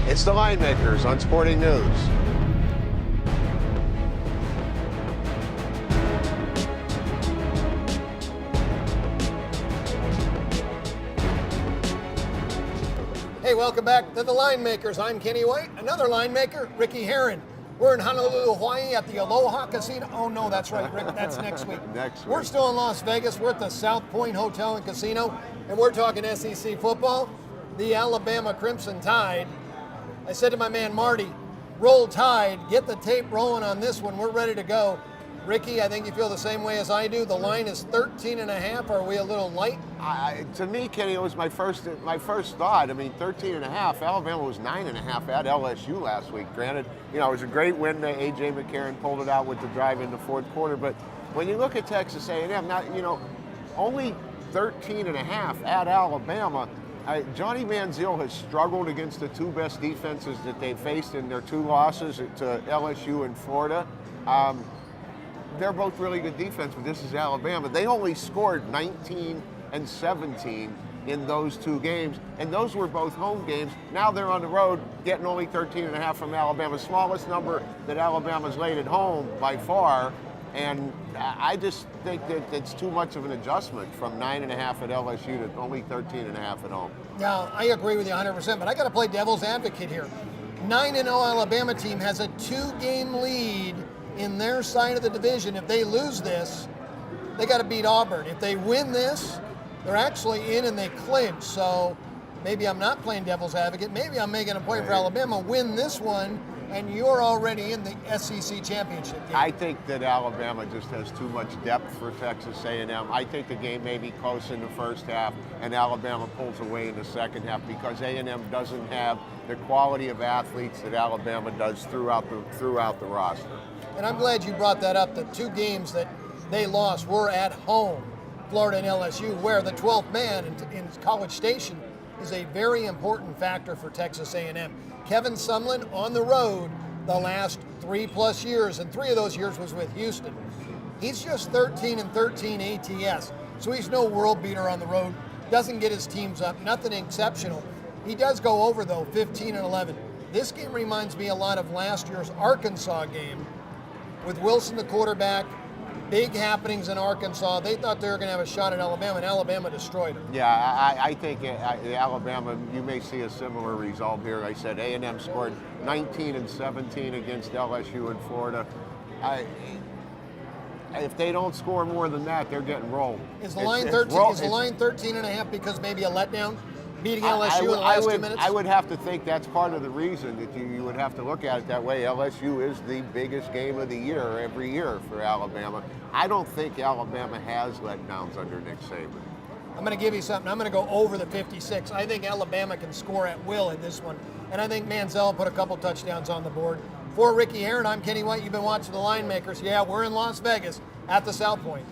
It's the Line Makers on Sporting News. Hey, welcome back to the Line Makers. I'm Kenny White. Another line maker, Ricky Heron. We're in Honolulu, Hawaii at the Aloha Casino. Oh no, that's right, Rick. That's next week. Next week. We're still in Las Vegas. We're at the South Point Hotel and Casino, and we're talking SEC football. The Alabama Crimson Tide. I said to my man Marty, roll Tide, get the tape rolling on this one. We're ready to go. Ricky, I think you feel the same way as I do. The line is 13.5. Are we a little light? To me, Kenny, it was my first thought. I mean, 13.5. Alabama was 9.5 at LSU last week. Granted, it was a great win. A.J. McCarron pulled it out with the drive in the fourth quarter. But when you look at Texas A&M, now, only 13.5 at Alabama. Johnny Manziel has struggled against the two best defenses that they faced in their two losses to LSU and Florida. They're both really good defense, but this is Alabama. They only scored 19 and 17 in those two games, and those were both home games. Now they're on the road, getting only 13.5 from Alabama, smallest number that Alabama's laid at home by far. And I just think that it's too much of an adjustment from 9.5 at LSU to only 13.5 at home. Now, I agree with you 100%, but I got to play devil's advocate here. 9-0 Alabama team has a 2-game lead in their side of the division. If they lose this, they got to beat Auburn. If they win this, they're actually in and they clinch. So maybe I'm not playing devil's advocate. Maybe I'm making a play for Alabama. Win this one, and you're already in the SEC championship game. I think that Alabama just has too much depth for Texas A&M. I think the game may be close in the first half, and Alabama pulls away in the second half because A&M doesn't have the quality of athletes that Alabama does throughout the roster. And I'm glad you brought that up. The two games that they lost were at home, Florida and LSU, where the 12th man in College Station is a very important factor for Texas A&M. Kevin Sumlin on the road the last 3+ years, and 3 of those years was with Houston. He's just 13 and 13 ATS, so he's no world beater on the road. Doesn't get his teams up, nothing exceptional. He does go over though, 15 and 11. This game reminds me a lot of last year's Arkansas game with Wilson the quarterback. Big happenings in Arkansas. They thought they were going to have a shot at Alabama, and Alabama destroyed them. Yeah, I think Alabama, you may see a similar result here. I said A&M scored 19 and 17 against LSU and Florida. If they don't score more than that, they're getting rolled. Is the line 13? Is the line 13.5 because maybe a letdown? Beating LSU in the last 2 minutes? I would have to think that's part of the reason that you would have to look at it that way. LSU is the biggest game of the year every year for Alabama. I don't think Alabama has letdowns under Nick Saban. I'm going to give you something. I'm going to go over the 56. I think Alabama can score at will in this one. And I think Manziel put a couple touchdowns on the board. For Ricky Heron, I'm Kenny White. You've been watching the Line Makers. Yeah, we're in Las Vegas at the South Point.